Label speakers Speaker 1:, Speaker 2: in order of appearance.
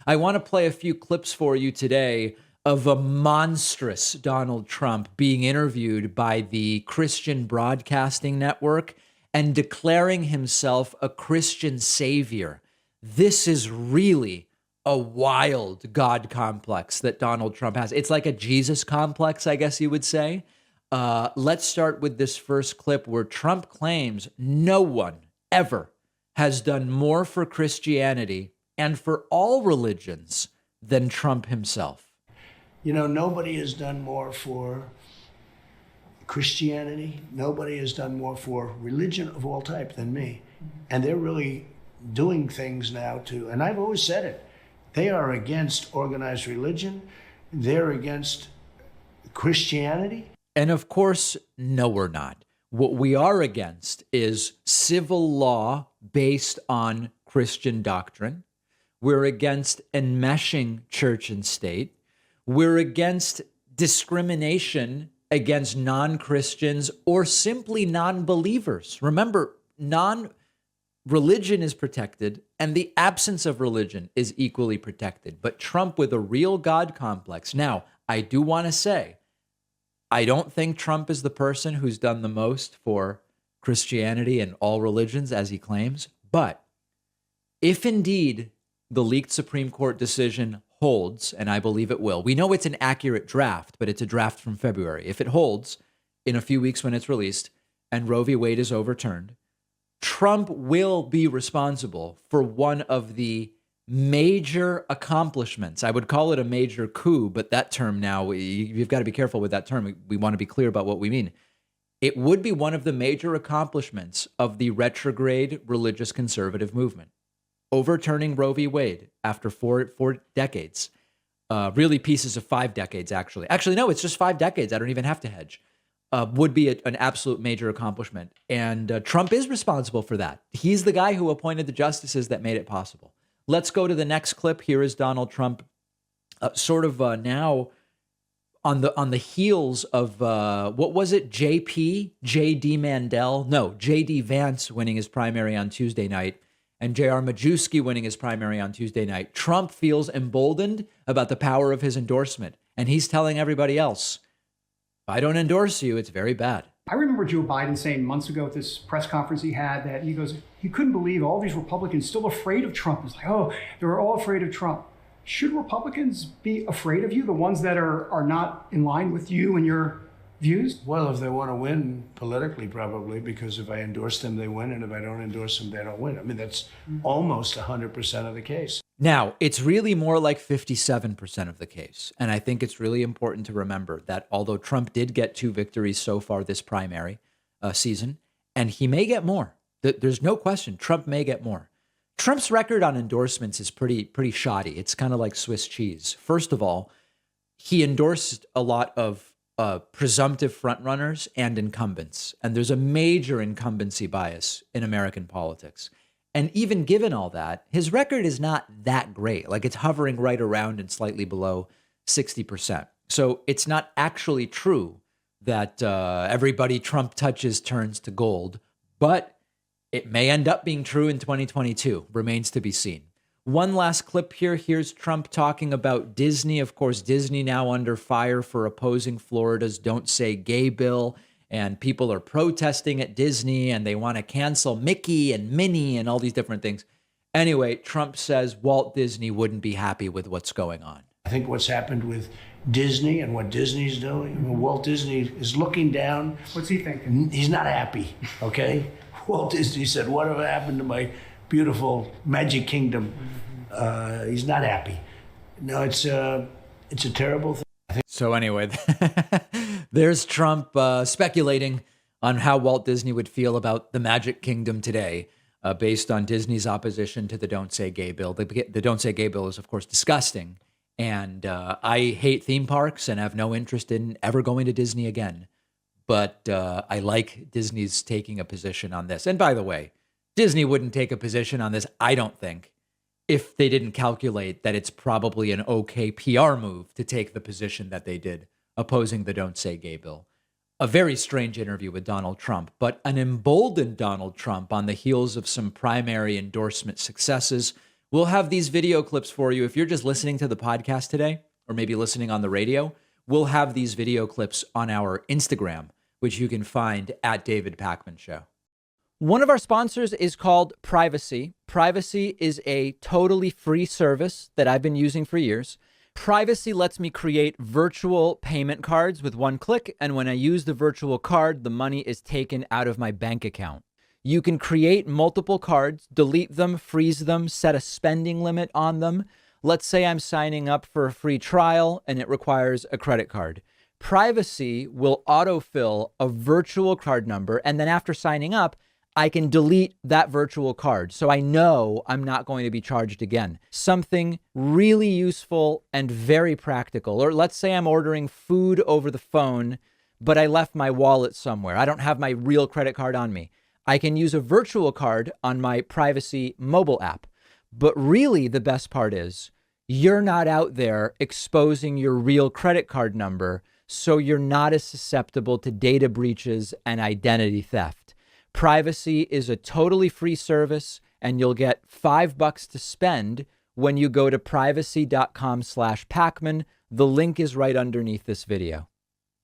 Speaker 1: I want to play a few clips for you today of a monstrous Donald Trump being interviewed by the Christian Broadcasting Network and declaring himself a Christian savior. This is really a wild God complex that Donald Trump has. It's like a Jesus complex, I guess you would say. Let's start with this first clip where Trump claims no one ever has done more for Christianity and for all religions than Trump himself.
Speaker 2: You know, nobody has done more for Christianity. Nobody has done more for religion of all type than me. And they're really doing things now to, and I've always said it, they are against organized religion. They're against Christianity.
Speaker 1: And of course, no, we're not. What we are against is civil law based on Christian doctrine. We're against enmeshing church and state. We're against discrimination against non-Christians or simply non-believers. Remember, religion is protected and the absence of religion is equally protected. But Trump with a real God complex. Now, I do want to say, I don't think Trump is the person who's done the most for Christianity and all religions, as he claims. But if indeed the leaked Supreme Court decision holds, and I believe it will, we know it's an accurate draft, but it's a draft from February. If it holds in a few weeks when it's released and Roe v. Wade is overturned, Trump will be responsible for one of the major accomplishments. I would call it a major coup, but that term now, you've got to be careful with that term. We want to be clear about what we mean. It would be one of the major accomplishments of the retrograde religious conservative movement. Overturning Roe v. Wade after four decades, really pieces of 5 decades, actually. Actually, no, it's just 5 decades. I don't even have to hedge. Would be an absolute major accomplishment. And Trump is responsible for that. He's the guy who appointed the justices that made it possible. Let's go to the next clip. Here is Donald Trump now on the heels of, what was it, J.D. Mandel? No, J.D. Vance winning his primary on Tuesday night and J.R. Majewski winning his primary on Tuesday night. Trump feels emboldened about the power of his endorsement. And he's telling everybody else, if I don't endorse you, it's very bad.
Speaker 3: I remember Joe Biden saying months ago at this press conference he had that he goes, he couldn't believe all these Republicans still afraid of Trump. It's like, oh, they were all afraid of Trump. Should Republicans be afraid of you, the ones that are not in line with you and your views?
Speaker 2: Well, if they want to win politically, probably, because if I endorse them, they win. And if I don't endorse them, they don't win. I mean, that's almost 100% of the case.
Speaker 1: Now, it's really more like 57% of the case. And I think it's really important to remember that although Trump did get 2 victories so far this primary season, and he may get more, there's no question, Trump may get more. Trump's record on endorsements is pretty shoddy. It's kind of like Swiss cheese. First of all, he endorsed a lot of presumptive frontrunners and incumbents. And there's a major incumbency bias in American politics. And even given all that, his record is not that great. Like, it's hovering right around and slightly below 60%. So it's not actually true that everybody Trump touches turns to gold, but it may end up being true in 2022. Remains to be seen. One last clip here. Here's Trump talking about Disney. Of course, Disney now under fire for opposing Florida's Don't Say Gay bill. And people are protesting at Disney and they want to cancel Mickey and Minnie and all these different things. Anyway, Trump says Walt Disney wouldn't be happy with what's going on.
Speaker 2: I think what's happened with Disney and what Disney's doing, I mean, Walt Disney is looking down.
Speaker 3: What's he thinking?
Speaker 2: He's not happy, okay? Walt Disney said, whatever happened to my beautiful Magic Kingdom? He's not happy. No, it's a terrible thing.
Speaker 1: So anyway, there's Trump speculating on how Walt Disney would feel about the Magic Kingdom today, based on Disney's opposition to the Don't Say Gay bill. The Don't Say Gay bill is, of course, disgusting. And I hate theme parks and have no interest in ever going to Disney again. But I like Disney's taking a position on this. And by the way, Disney wouldn't take a position on this, I don't think, if they didn't calculate that it's probably an okay PR move to take the position that they did, opposing the Don't Say Gay bill. A very strange interview with Donald Trump, but an emboldened Donald Trump on the heels of some primary endorsement successes. We'll have these video clips for you. If you're just listening to the podcast today, or maybe listening on the radio, we'll have these video clips on our Instagram, which you can find at David Pakman Show. One of our sponsors is called Privacy. Privacy is a totally free service that I've been using for years. Privacy lets me create virtual payment cards with one click, and when I use the virtual card, the money is taken out of my bank account. You can create multiple cards, delete them, freeze them, set a spending limit on them. Let's say I'm signing up for a free trial and it requires a credit card. Privacy will autofill a virtual card number, and then after signing up, I can delete that virtual card. So I know I'm not going to be charged again. Something really useful and very practical. Or let's say I'm ordering food over the phone, but I left my wallet somewhere. I don't have my real credit card on me. I can use a virtual card on my Privacy mobile app. But really the best part is you're not out there exposing your real credit card number, so you're not as susceptible to data breaches and identity theft. Privacy is a totally free service, and you'll get $5 to spend when you go to privacy.com/Pakman. The link is right underneath this video.